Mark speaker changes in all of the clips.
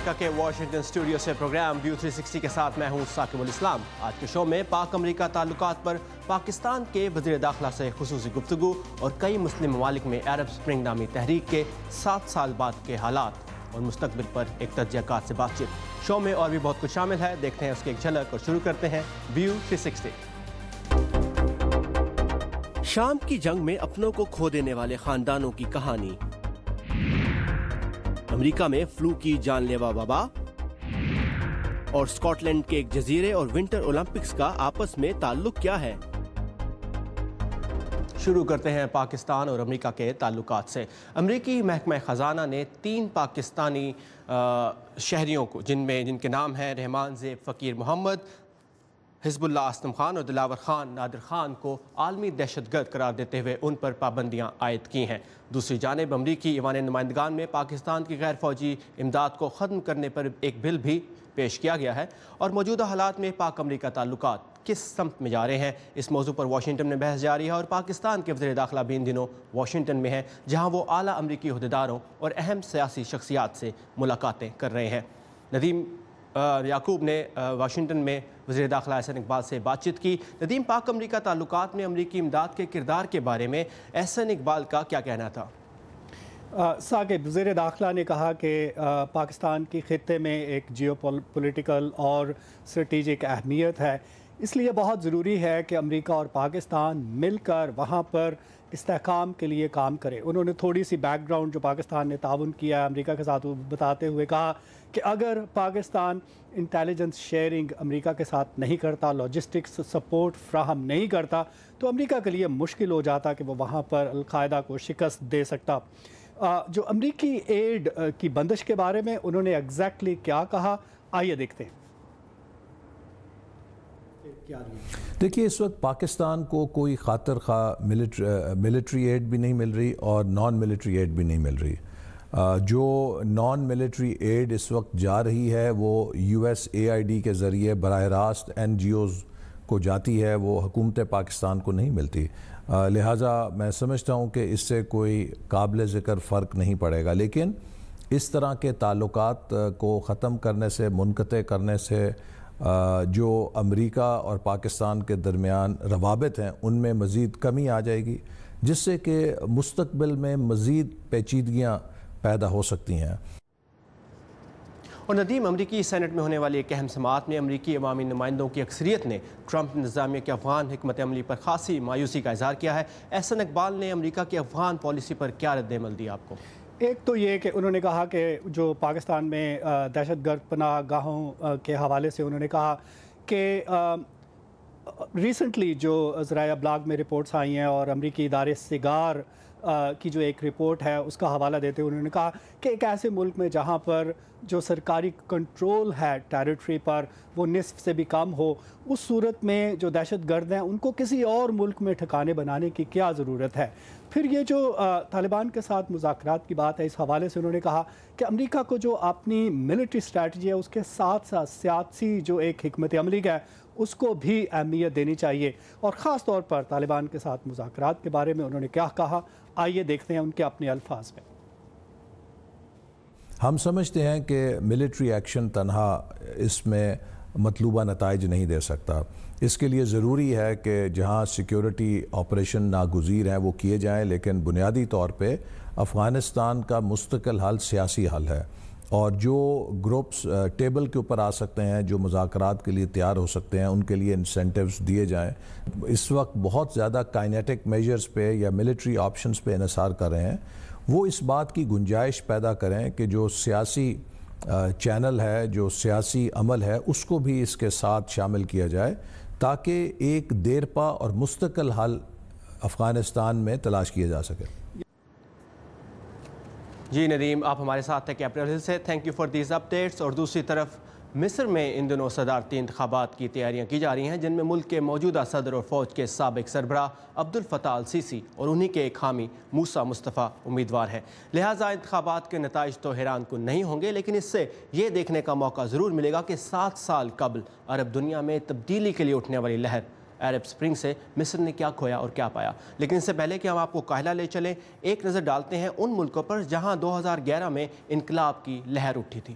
Speaker 1: امریکہ کے Washington studio سے programme view 360 کے ساتھ میں ہوں ثاقب الاسلام۔ آج کے شو میں پاک امریکہ تعلقات پر پاکستان کے وزیر داخلہ سے خصوصی گفتگو اور کئی مسلم ممالک میں عرب سپرنگ نامی تحریک کے 7 سال بعد کے حالات اور مستقبل پر ایک تجزیہ کار سے بات چیت۔ شو میں اور بھی بہت کچھ شامل ہے، دیکھتے ہیں اس کی ایک جھلک اور شروع کرتے ہیں ویو 360۔ شام کی جنگ میں اپنوں کو کھو دینے والے خاندانوں کی کہانی، امریکہ میں فلو کی جان لیوا وبا، اور اسکاٹ لینڈ کے ایک جزیرے اور ونٹر اولمپکس کا آپس میں تعلق کیا ہے؟ شروع کرتے ہیں پاکستان اور امریکہ کے تعلقات سے۔ امریکی محکمہ خزانہ نے 3 پاکستانی شہریوں کو جن کے نام ہیں رحمان زیب فقیر محمد، حزب اللہ اسلم خان اور دلاور خان نادر خان کو عالمی دہشت گرد قرار دیتے ہوئے ان پر پابندیاں عائد کی ہیں۔ دوسری جانب امریکی ایوان نمائندگان میں پاکستان کی غیر فوجی امداد کو ختم کرنے پر ایک بل بھی پیش کیا گیا ہے، اور موجودہ حالات میں پاک امریکہ تعلقات کس سمت میں جا رہے ہیں، اس موضوع پر واشنگٹن میں بحث جاری ہے، اور پاکستان کے وزیر داخلہ بھی ان دنوں واشنگٹن میں ہیں، جہاں وہ اعلیٰ امریکی عہدیداروں اور اہم سیاسی شخصیات سے ملاقاتیں کر رہے ہیں۔ ندیم یعقوب نے واشنگٹن میں وزیر داخلہ احسن اقبال سے بات چیت کی۔ ندیم، پاک امریکہ تعلقات میں امریکی امداد کے کردار کے بارے میں احسن اقبال کا کیا کہنا تھا؟
Speaker 2: ثاقب، وزیر داخلہ نے کہا کہ پاکستان کی خطے میں ایک جیو پولیٹیکل اور اسٹریٹجک اہمیت ہے، اس لیے بہت ضروری ہے کہ امریکہ اور پاکستان مل کر وہاں پر استحکام کے لیے کام کرے۔ انہوں نے تھوڑی سی بیک گراؤنڈ جو پاکستان نے تعاون کیا ہے امریکہ کے ساتھ بتاتے ہوئے کہا کہ اگر پاکستان انٹیلیجنس شیئرنگ امریکہ کے ساتھ نہیں کرتا، لاجسٹکس سپورٹ فراہم نہیں کرتا، تو امریکہ کے لیے مشکل ہو جاتا کہ وہ وہاں پر القاعدہ کو شکست دے سکتا۔ جو امریکی ایڈ کی بندش کے بارے میں انہوں نے ایگزیکٹلی کیا کہا، آئیے دیکھتے ہیں۔
Speaker 3: دیکھیے، اس وقت پاکستان کو کوئی خاطر خواہ ملٹری ایڈ بھی نہیں مل رہی اور نان ملٹری ایڈ بھی نہیں مل رہی۔ جو نان ملٹری ایڈ اس وقت جا رہی ہے وہ USAID کے ذریعے براہ راست NGOز کو جاتی ہے، وہ حکومت پاکستان کو نہیں ملتی، لہٰذا میں سمجھتا ہوں کہ اس سے کوئی قابل ذکر فرق نہیں پڑے گا۔ لیکن اس طرح کے تعلقات کو ختم کرنے سے، منقطع کرنے سے جو امریکہ اور پاکستان کے درمیان روابط ہیں ان میں مزید کمی آ جائے گی، جس سے کہ مستقبل میں مزید پیچیدگیاں پیدا ہو سکتی ہیں۔
Speaker 1: اور ندیم، امریکی سینٹ میں ہونے والی ایک اہم سماعت میں امریکی عوامی نمائندوں کی اکثریت نے ٹرمپ انتظامیہ کی افغان حکمت عملی پر خاصی مایوسی کا اظہار کیا ہے۔ احسن اقبال نے امریکہ کی افغان پالیسی پر کیا رد عمل دیا آپ کو؟
Speaker 2: ایک تو یہ کہ انہوں نے کہا کہ جو پاکستان میں دہشت گرد پناہ گاہوں کے حوالے سے انہوں نے کہا کہ ریسنٹلی جو ذرائع ابلاغ میں رپورٹس آئی ہیں اور امریکی ادارے سگار کی جو ایک رپورٹ ہے اس کا حوالہ دیتے ہوئے انہوں نے کہا کہ ایک ایسے ملک میں جہاں پر جو سرکاری کنٹرول ہے ٹیریٹری پر وہ نصف سے بھی کم ہو، اس صورت میں جو دہشت گرد ہیں ان کو کسی اور ملک میں ٹھکانے بنانے کی کیا ضرورت ہے۔ پھر یہ جو طالبان کے ساتھ مذاکرات کی بات ہے، اس حوالے سے انہوں نے کہا کہ امریکہ کو جو اپنی ملٹری اسٹریٹجی ہے اس کے ساتھ ساتھ سیاسی جو ایک حکمت عملی ہے اس کو بھی اہمیت دینی چاہیے، اور خاص طور پر طالبان کے ساتھ مذاکرات کے بارے میں انہوں نے کیا کہا، آئیے دیکھتے ہیں ان کے اپنے الفاظ میں۔
Speaker 3: ہم سمجھتے ہیں کہ ملٹری ایکشن تنہا اس میں مطلوبہ نتائج نہیں دے سکتا، اس کے لیے ضروری ہے کہ جہاں سیکیورٹی آپریشن ناگزیر ہیں وہ کیے جائیں، لیکن بنیادی طور پہ افغانستان کا مستقل حل سیاسی حل ہے، اور جو گروپس ٹیبل کے اوپر آ سکتے ہیں، جو مذاکرات کے لیے تیار ہو سکتے ہیں، ان کے لیے انسینٹیوز دیے جائیں۔ اس وقت بہت زیادہ کائنیٹک میجرز پہ یا ملٹری آپشنز پہ انحصار کر رہے ہیں، وہ اس بات کی گنجائش پیدا کریں کہ جو سیاسی چینل ہے، جو سیاسی عمل ہے، اس کو بھی اس کے ساتھ شامل کیا جائے تاکہ ایک دیرپا اور مستقل حل افغانستان میں تلاش کیا جا سکے۔
Speaker 1: جی ندیم، آپ ہمارے ساتھ تھے کیپٹل ہل سے، thank you for these updates. اور دوسری طرف مصر میں ان دنوں صدارتی انتخابات کی تیاریاں کی جا رہی ہیں، جن میں ملک کے موجودہ صدر اور فوج کے سابق سربراہ عبد الفتاح السیسی اور انہی کے ایک حامی موسیٰ مصطفیٰ امیدوار ہیں۔ لہٰذا انتخابات کے نتائج تو حیران کن نہیں ہوں گے، لیکن اس سے یہ دیکھنے کا موقع ضرور ملے گا کہ 7 سال قبل عرب دنیا میں تبدیلی کے لیے اٹھنے والی لہر عرب سپرنگ سے مصر نے کیا کھویا اور کیا پایا۔ لیکن اس سے پہلے کہ ہم آپ کو قاہلہ لے چلیں، ایک نظر ڈالتے ہیں ان ملکوں پر جہاں 2011 میں انقلاب کی لہر اٹھی تھی۔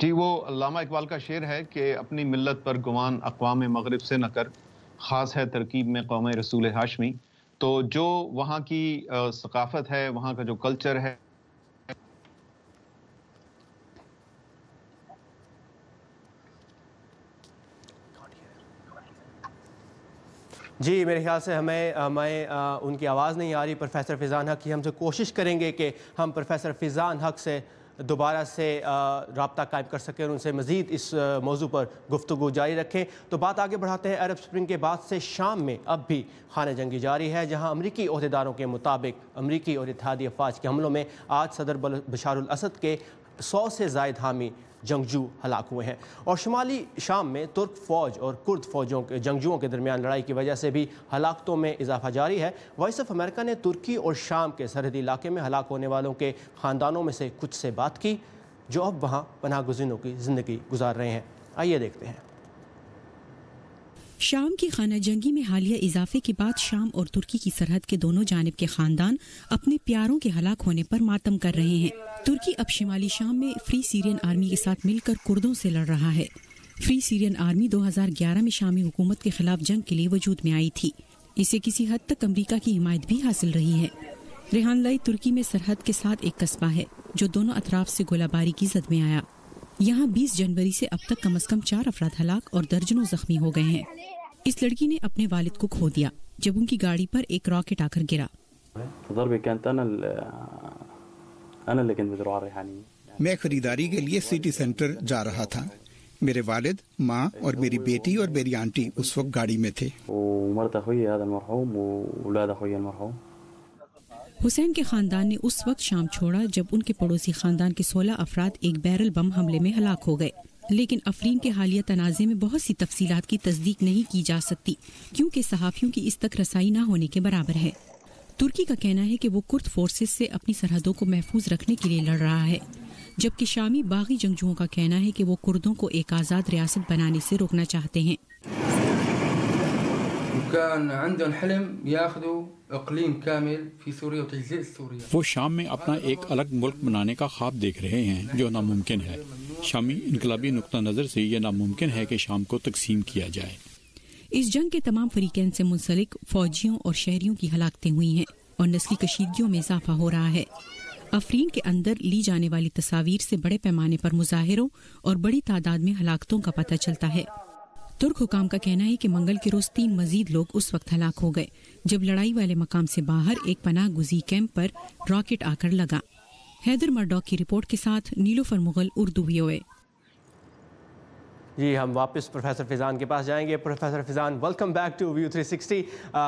Speaker 4: جی، وہ علامہ اقبال کا شعر ہے کہ اپنی ملت پر گمان اقوام مغرب سے نہ کر، خاص ہے ترکیب میں قوم رسول ہاشمی. تو جو وہاں کی ثقافت ہے، وہاں کا جو کلچر ہے،
Speaker 1: جی میرے خیال سے ہمیں ان کی آواز نہیں آ رہی پروفیسر فیضان حق کی. ہم سے کوشش کریں گے کہ ہم پروفیسر فیضان حق سے دوبارہ سے رابطہ قائم کر سکیں اور ان سے مزید اس موضوع پر گفتگو جاری رکھیں. تو بات آگے بڑھاتے ہیں. عرب سپرنگ کے بعد سے شام میں اب بھی خانہ جنگی جاری ہے، جہاں امریکی عہدیداروں کے مطابق امریکی اور اتحادی افواج کے حملوں میں آج صدر بشار الاسد کے 100 سے زائد حامی جنگجو ہلاک ہوئے ہیں. اور شمالی شام میں ترک فوج اور کرد فوجوں کے جنگجوؤں کے درمیان لڑائی کی وجہ سے بھی ہلاکتوں میں اضافہ جاری ہے. وائس آف امریکہ نے ترکی اور شام کے سرحدی علاقے میں ہلاک ہونے والوں کے خاندانوں میں سے کچھ سے بات کی جو اب وہاں پناہ گزینوں کی زندگی گزار رہے ہیں. آئیے دیکھتے ہیں.
Speaker 5: شام کی خانہ جنگی میں حالیہ اضافے کے بعد شام اور ترکی کی سرحد کے دونوں جانب کے خاندان اپنے پیاروں کے ہلاک ہونے پر ماتم کر رہے ہیں. ترکی اب شمالی شام میں فری سیرین آرمی کے ساتھ مل کر کردوں سے لڑ رہا ہے. فری سیرین آرمی 2011 میں شامی حکومت کے خلاف جنگ کے لیے وجود میں آئی تھی. اسے کسی حد تک امریکہ کی حمایت بھی حاصل رہی ہے. ریحان لائی ترکی میں سرحد کے ساتھ ایک قصبہ ہے جو دونوں اطراف سے گولہ باری کی زد میں آیا. یہاں 20 جنوری سے اب تک کم از کم 4 افراد ہلاک اور درجنوں زخمی ہو گئے ہیں. اس لڑکی نے اپنے والد کو کھو دیا جب ان کی گاڑی پر ایک راکٹ آ کر گرا.
Speaker 6: میں خریداری کے لیے سٹی سینٹر جا رہا تھا. میرے والد، ماں اور میری بیٹی اور میری آنٹی اس وقت گاڑی میں تھے.
Speaker 5: حسین کے خاندان نے اس وقت شام چھوڑا جب ان کے پڑوسی خاندان کے 16 افراد ایک بیرل بم حملے میں ہلاک ہو گئے. لیکن افرین کے حالیہ تنازع میں بہت سی تفصیلات کی تصدیق نہیں کی جا سکتی کیونکہ صحافیوں کی اس تک رسائی نہ ہونے کے برابر ہے. ترکی کا کہنا ہے کہ وہ کرد فورسز سے اپنی سرحدوں کو محفوظ رکھنے کے لیے لڑ رہا ہے، جبکہ شامی باغی جنگجوؤں کا کہنا ہے کہ وہ کردوں کو ایک آزاد ریاست بنانے سے روکنا چاہتے ہیں.
Speaker 7: وہ شام میں اپنا ایک الگ ملک بنانے کا خواب دیکھ رہے ہیں جو ناممکن ہے. شامی انقلابی نقطہ نظر سے یہ ناممکن ہے کہ شام کو تقسیم کیا جائے.
Speaker 5: اس جنگ کے تمام فریقین سے منسلک فوجیوں اور شہریوں کی ہلاکتیں ہوئی ہیں اور نسلی کشیدگیوں میں اضافہ ہو رہا ہے. افرین کے اندر لی جانے والی تصاویر سے بڑے پیمانے پر مظاہروں اور بڑی تعداد میں ہلاکتوں کا پتہ چلتا ہے. ترک حکام کا کہنا ہے کہ منگل کے روز 3 مزید لوگ اس وقت ہلاک ہو گئے جب لڑائی والے مقام سے باہر ایک پناہ گزین کیمپ پر راکٹ آ کر لگا. حیدر مرڈاک کی رپورٹ کے ساتھ نیلوفر مغل، اردو VOA.
Speaker 1: جی ہم واپس پروفیسر فیضان کے پاس جائیں گے. Professor Faizan, welcome back to view 360.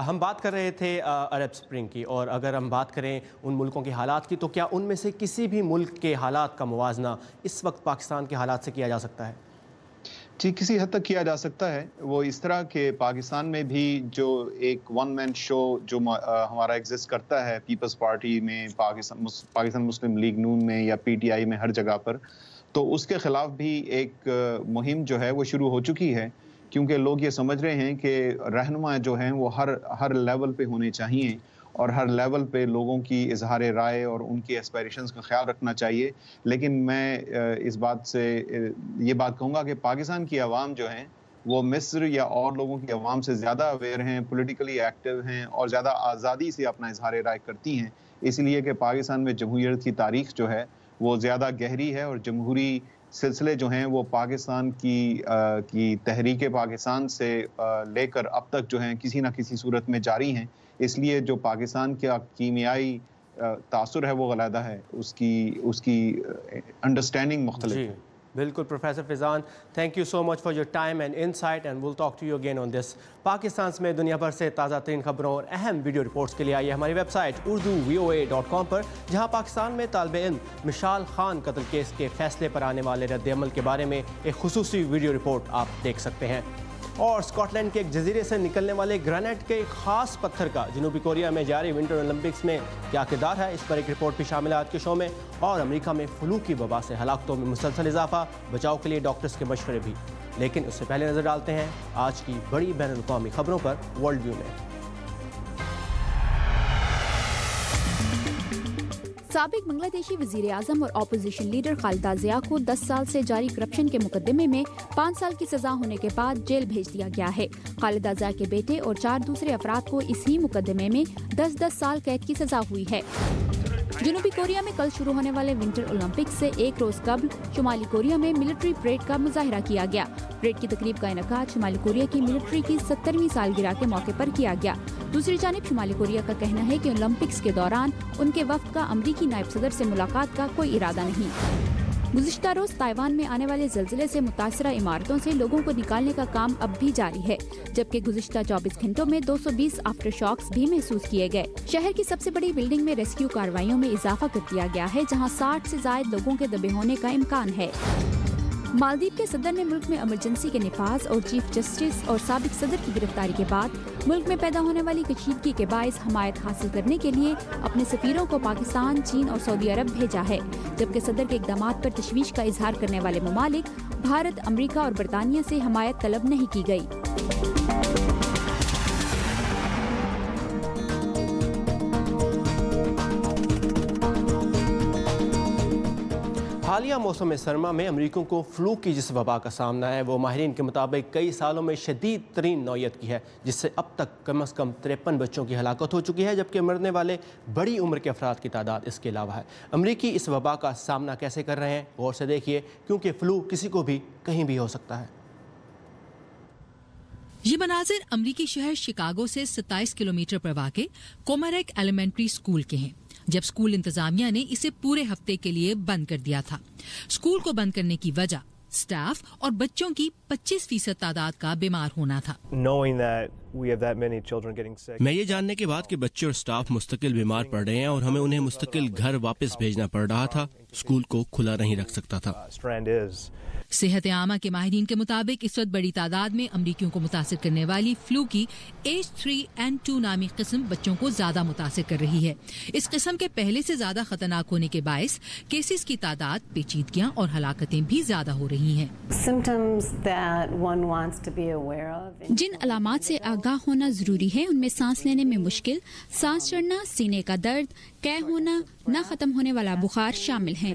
Speaker 1: ہم بات کر رہے تھے عرب سپرنگ کی، اور اگر ہم بات کریں ان ملکوں کے حالات کی تو کیا ان میں سے کسی بھی ملک کے حالات کا موازنہ اس وقت پاکستان کے حالات سے کیا جا سکتا ہے؟
Speaker 4: جی، کسی حد تک کیا جا سکتا ہے. وہ اس طرح کہ پاکستان میں بھی جو ایک ون مین شو جو ہمارا ایگزسٹ کرتا ہے پیپلز پارٹی میں، پاکستان مسلم لیگ نون میں یا PTI میں، ہر جگہ پر، تو اس کے خلاف بھی ایک مہم جو ہے وہ شروع ہو چکی ہے. کیونکہ لوگ یہ سمجھ رہے ہیں کہ رہنما جو ہیں وہ ہر لیول پہ ہونے چاہیے اور ہر لیول پہ لوگوں کی اظہار رائے اور ان کی ایسپائریشنز کا خیال رکھنا چاہیے. لیکن میں اس بات سے یہ بات کہوں گا کہ پاکستان کی عوام جو ہیں وہ مصر یا اور لوگوں کی عوام سے زیادہ اویئر ہیں، پولیٹیکلی ایکٹیو ہیں اور زیادہ آزادی سے اپنا اظہار رائے کرتی ہیں. اس لیے کہ پاکستان میں جمہوریت کی تاریخ جو ہے وہ زیادہ گہری ہے اور جمہوری سلسلے جو ہیں وہ پاکستان کی تحریک پاکستان سے لے کر اب تک جو ہیں کسی نہ کسی صورت میں جاری ہیں. اس لیے جو پاکستان کا کیمیائی تاثر ہے وہ علیحدہ ہے، اس کی انڈرسٹینڈنگ مختلف ہے.
Speaker 1: بالکل professor Faizan, thank you so much for your time and insight and will talk to you again on this. Pakistan میں دنیا بھر سے تازہ ترین خبروں اور اہم ویڈیو رپورٹس کے لیے آئیے ہماری ویب سائٹ urduvoa.com پر، جہاں پاکستان میں طالب علم مشال خان قتل کیس کے فیصلے پر آنے والے رد عمل کے بارے میں ایک خصوصی ویڈیو رپورٹ آپ دیکھ سکتے ہیں. اور اسکاٹ لینڈ کے ایک جزیرے سے نکلنے والے گرینیٹ کے خاص پتھر کا جنوبی کوریا میں جاری ونٹر اولمپکس میں کیا کردار ہے، اس پر ایک رپورٹ بھی شامل ہے آج کے شو میں. اور امریکہ میں فلو کی وبا سے ہلاکتوں میں مسلسل اضافہ، بچاؤ کے لیے ڈاکٹرز کے مشورے بھی. لیکن اس سے پہلے نظر ڈالتے ہیں آج کی بڑی بین الاقوامی خبروں پر ورلڈ ویو میں.
Speaker 8: سابق بنگلہ دیشی وزیر اعظم اور اپوزیشن لیڈر خالدہ ضیاء کو 10 سال سے جاری کرپشن کے مقدمے میں 5 سال کی سزا ہونے کے بعد جیل بھیج دیا گیا ہے۔ خالدہ ضیاء کے بیٹے اور 4 دوسرے افراد کو اسی مقدمے میں 10 سال قید کی سزا ہوئی ہے۔ جنوبی کوریا میں کل شروع ہونے والے ونٹر اولمپکس سے ایک روز قبل شمالی کوریا میں ملٹری پریڈ کا مظاہرہ کیا گیا۔ پریڈ کی تقریب کا انعقاد شمالی کوریا کی ملٹری کی 70ویں سالگرہ کے موقع پر کیا گیا۔ دوسری جانب شمالی کوریا کا کہنا ہے کہ اولمپکس کے دوران ان کے وفد کا امریکی نائب صدر سے ملاقات کا کوئی ارادہ نہیں۔ گزشتہ روز تائیوان میں آنے والے زلزلے سے متاثرہ عمارتوں سے لوگوں کو نکالنے کا کام اب بھی جاری ہے، جبکہ گزشتہ 24 گھنٹوں میں 220 آفٹر شاکس بھی محسوس کیے گئے۔ شہر کی سب سے بڑی بلڈنگ میں ریسکیو کارروائیوں میں اضافہ کر دیا گیا ہے، جہاں 60 سے زائد لوگوں کے دبے ہونے کا امکان ہے۔ مالدیپ کے صدر نے ملک میں ایمرجنسی کے نفاذ اور چیف جسٹس اور سابق صدر کی گرفتاری کے بعد ملک میں پیدا ہونے والی کشیدگی کے باعث حمایت حاصل کرنے کے لیے اپنے سفیروں کو پاکستان، چین اور سعودی عرب بھیجا ہے، جبکہ صدر کے اقدامات پر تشویش کا اظہار کرنے والے ممالک بھارت، امریکہ اور برطانیہ سے حمایت طلب نہیں کی گئی۔
Speaker 1: حالیہ موسم سرما میں امریکیوں کو فلو کی جس وبا کا سامنا ہے وہ ماہرین کے مطابق کئی سالوں میں شدید ترین نوعیت کی ہے، جس سے اب تک کم از کم 53 بچوں کی ہلاکت ہو چکی ہے، جبکہ مرنے والے بڑی عمر کے افراد کی تعداد اس کے علاوہ ہے۔ امریکی اس وبا کا سامنا کیسے کر رہے ہیں غور سے دیکھیے، کیونکہ فلو کسی کو بھی کہیں بھی ہو سکتا ہے۔
Speaker 9: یہ مناظر امریکی شہر شکاگو سے 27 کلومیٹر پر واقع کومریک ایلیمنٹری اسکول کے ہیں، جب اسکول انتظامیہ نے اسے پورے ہفتے کے لیے بند کر دیا تھا۔ اسکول کو بند کرنے کی وجہ سٹاف اور بچوں کی 25% تعداد کا بیمار ہونا تھا۔
Speaker 1: میں یہ جاننے کے بعد کہ بچے اور سٹاف مستقل بیمار پڑ رہے ہیں اور ہمیں انہیں مستقل گھر واپس بھیجنا پڑ رہا تھا، اسکول کو کھلا نہیں رکھ سکتا تھا۔
Speaker 9: صحت عامہ کے ماہرین کے مطابق اس وقت بڑی تعداد میں امریکیوں کو متاثر کرنے والی فلو کی H3N2 نامی قسم بچوں کو زیادہ متاثر کر رہی ہے۔ اس قسم کے پہلے سے زیادہ خطرناک ہونے کے باعث کیسز کی تعداد، پیچیدگیاں اور ہلاکتیں بھی زیادہ ہو رہی ہیں۔
Speaker 8: جن علامات سے آگاہ ہونا ضروری ہے ان میں سانس لینے میں مشکل، سانس چڑھنا، سینے کا درد، قے ہونا، نہ ختم ہونے والا بخار شامل ہیں۔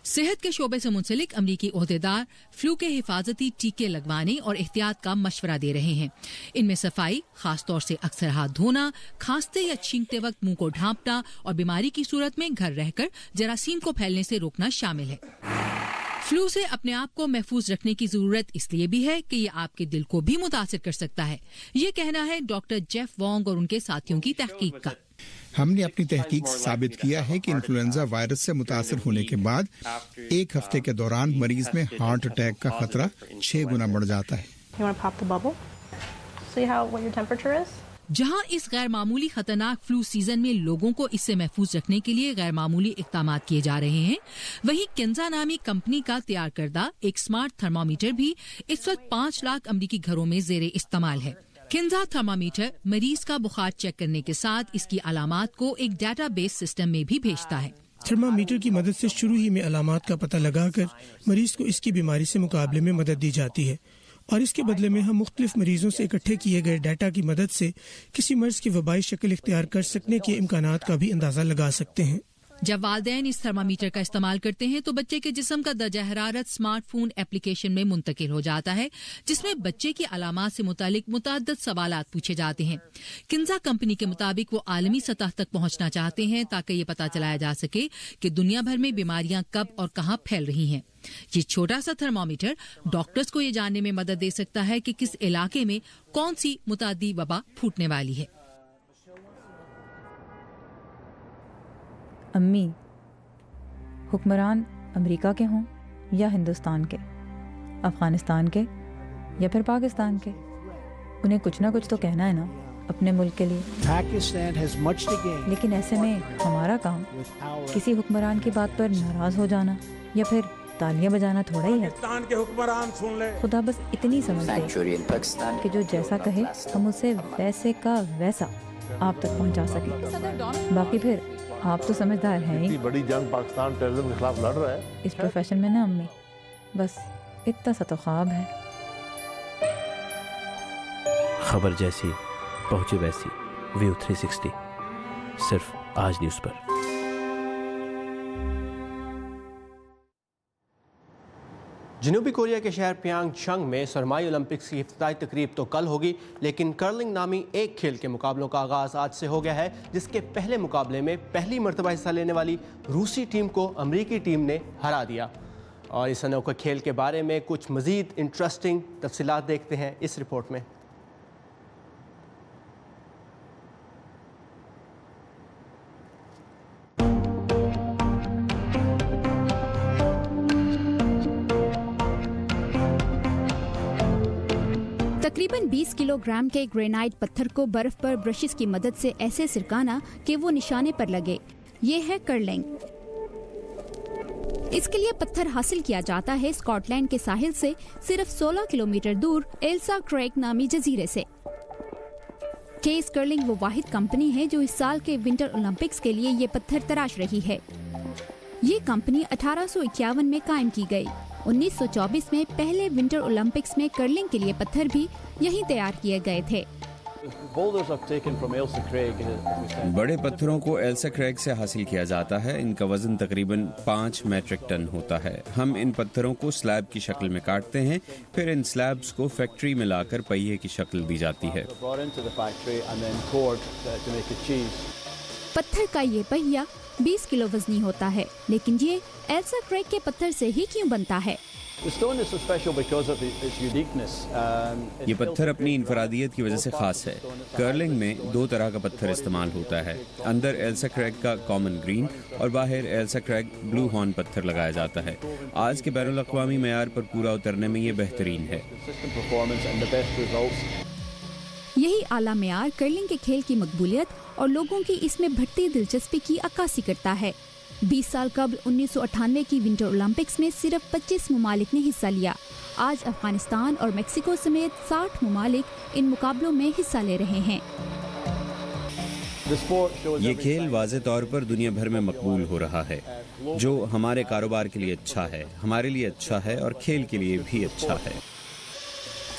Speaker 9: صحت کے شعبے سے منسلک امریکی عہدیدار فلو کے حفاظتی ٹیکے لگوانے اور احتیاط کا مشورہ دے رہے ہیں۔ ان میں صفائی، خاص طور سے اکثر ہاتھ دھونا، کھانستے یا چھینکتے وقت منہ کو ڈھانپنا اور بیماری کی صورت میں گھر رہ کر جراثیم کو پھیلنے سے روکنا شامل ہے۔ فلو سے اپنے آپ کو محفوظ رکھنے کی ضرورت اس لیے بھی ہے کہ یہ آپ کے دل کو بھی متاثر کر سکتا ہے، یہ کہنا ہے ڈاکٹر جیف وانگ اور ان کے ساتھیوں کی تحقیق کا۔
Speaker 6: ہم نے اپنی تحقیق سے ثابت کیا ہے کہ انفلوئنزا وائرس سے متاثر ہونے کے بعد ایک ہفتے کے دوران مریض میں ہارٹ اٹیک کا خطرہ 6 گنا بڑھ جاتا ہے۔
Speaker 9: جہاں اس غیر معمولی خطرناک فلو سیزن میں لوگوں کو اس سے محفوظ رکھنے کے لیے غیر معمولی اقدامات کیے جا رہے ہیں، وہیں کنزا نامی کمپنی کا تیار کردہ ایک سمارٹ تھرمامیٹر بھی اس وقت 5 لاکھ امریکی گھروں میں زیر استعمال ہے۔ کنزا تھرمامیٹر مریض کا بخار چیک کرنے کے ساتھ اس کی علامات کو ایک ڈیٹا بیس سسٹم میں بھی بھیجتا ہے۔
Speaker 10: تھرمامیٹر کی مدد سے شروع ہی میں علامات کا پتہ لگا کر مریض کو اس کی بیماری سے مقابلے میں مدد دی جاتی ہے، اور اس کے بدلے میں ہم مختلف مریضوں سے اکٹھے کیے گئے ڈیٹا کی مدد سے کسی مرض کی وبائی شکل اختیار کر سکنے کے امکانات کا بھی اندازہ لگا سکتے ہیں۔
Speaker 9: جب والدین اس تھرمامیٹر کا استعمال کرتے ہیں تو بچے کے جسم کا درجہ حرارت اسمارٹ فون ایپلیکیشن میں منتقل ہو جاتا ہے، جس میں بچے کی علامات سے متعلق متعدد سوالات پوچھے جاتے ہیں۔ کنزا کمپنی کے مطابق وہ عالمی سطح تک پہنچنا چاہتے ہیں تاکہ یہ پتہ چلایا جا سکے کہ دنیا بھر میں بیماریاں کب اور کہاں پھیل رہی ہیں۔ یہ چھوٹا سا تھرمامیٹر ڈاکٹرز کو یہ جاننے میں مدد دے سکتا ہے کہ کس علاقے میں کون سی متعدی وبا پھوٹنے والی ہے۔
Speaker 11: امی، حکمران امریکہ کے ہوں یا ہندوستان کے، افغانستان کے یا پھر پاکستان کے، انہیں کچھ نہ کچھ تو کہنا ہے نا اپنے ملک کے لیے۔ لیکن ایسے میں ہمارا کام کسی حکمران کی بات پر ناراض ہو جانا یا پھر تالیاں بجانا تھوڑا ہی ہے۔ خدا بس اتنی سمجھ دے کہ جو جیسا کہے ہم اسے ویسے کا ویسا آپ تک پہنچا سکیں۔ باقی پھر آپ تو سمجھدار ہیں ہی،
Speaker 12: بڑی جنگ پاکستان ٹیررزم کے خلاف لڑ رہا ہے
Speaker 11: اس پروفیشن میں نا امی، بس اتنا سا تو خواب ہے۔
Speaker 13: خبر جیسی پہنچی ویسی، ویو 360 صرف آج نیوز پر۔
Speaker 1: جنوبی کوریا کے شہر پیانگ چنگ میں سرمائی اولمپکس کی افتتاحی تقریب تو کل ہوگی، لیکن کرلنگ نامی ایک کھیل کے مقابلوں کا آغاز آج سے ہو گیا ہے، جس کے پہلے مقابلے میں پہلی مرتبہ حصہ لینے والی روسی ٹیم کو امریکی ٹیم نے ہرا دیا۔ اور اس انوکھے کھیل کے بارے میں کچھ مزید انٹرسٹنگ تفصیلات دیکھتے ہیں اس رپورٹ میں۔
Speaker 8: تقریباً 20 کلو گرام کے گرینائٹ پتھر کو برف پر برشز کی مدد سے ایسے سرکانا کہ وہ نشانے پر لگے، یہ ہے کرلنگ۔ اس کے لیے پتھر حاصل کیا جاتا ہے اسکاٹ لینڈ کے ساحل سے صرف 16 کلومیٹر دور ایلسا کریک نامی جزیرے سے۔ کیس کرلنگ وہ واحد کمپنی ہے جو اس سال کے ونٹر اولمپکس کے لیے یہ پتھر تراش رہی ہے۔ یہ کمپنی 1851 میں قائم کی گئی۔ 1924 میں پہلے ونٹر اولمپکس میں کرلنگ کے لیے پتھر بھی یہیں تیار کیے گئے تھے۔
Speaker 14: بڑے پتھروں کو ایلسا کریک سے حاصل کیا جاتا ہے، ان کا وزن تقریباً 5 میٹرک ٹن ہوتا ہے۔ ہم ان پتھروں کو سلیب کی شکل میں کاٹتے ہیں، پھر ان سلیبز کو فیکٹری میں لا کر پہیے کی شکل دی جاتی ہے۔
Speaker 8: پتھر کا یہ پہیا 20 کلو وزنی ہوتا ہے، لیکن یہ ایلسا کریک کے پتھر سے ہی کیوں بنتا ہے؟
Speaker 14: یہ پتھر اپنی انفرادیت کی وجہ سے خاص ہے۔ کرلنگ میں 2 طرح کا پتھر استعمال ہوتا ہے، اندر ایلسا کریک کا کامن گرین اور باہر ایلسا کریک بلو ہارن پتھر لگایا جاتا ہے۔ آج کے بین الاقوامی معیار پر پورا اترنے میں یہ بہترین ہے۔
Speaker 8: یہی اعلیٰ معیار کرلنگ کے کھیل کی مقبولیت اور لوگوں کی اس میں بڑھتی دلچسپی کی عکاسی کرتا ہے۔ 20 سال قبل 1998 کی ونٹر اولمپکس میں صرف 25 ممالک نے حصہ لیا۔ آج افغانستان اور میکسیکو سمیت 60 ممالک ان مقابلوں میں حصہ لے رہے ہیں۔
Speaker 14: یہ کھیل واضح طور پر دنیا بھر میں مقبول ہو رہا ہے، جو ہمارے کاروبار کے لیے اچھا ہے، ہمارے لیے اچھا ہے اور کھیل کے لیے بھی اچھا ہے۔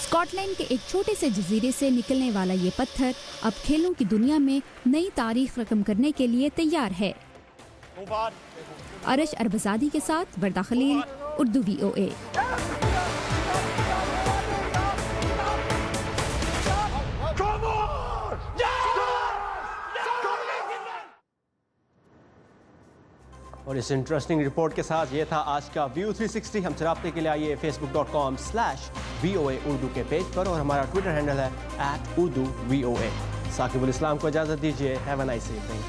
Speaker 8: اسکاٹ لینڈ کے ایک چھوٹے سے جزیرے سے نکلنے والا یہ پتھر اب کھیلوں کی دنیا میں نئی تاریخ رقم کرنے کے لیے تیار ہے۔ ارش اربزادی کے ساتھ وردہ خلیل، اردو VOA۔
Speaker 1: اور اس انٹرسٹنگ رپورٹ کے ساتھ یہ تھا آج کا ویو 360۔ ہم سے رابطے کے لیے آئیے facebook.com/VOA اردو کے پیج پر، اور ہمارا ٹویٹر ہینڈل ہے @UrduVOA۔ ثاقب الاسلام کو اجازت دیجیے۔ Have a nice evening.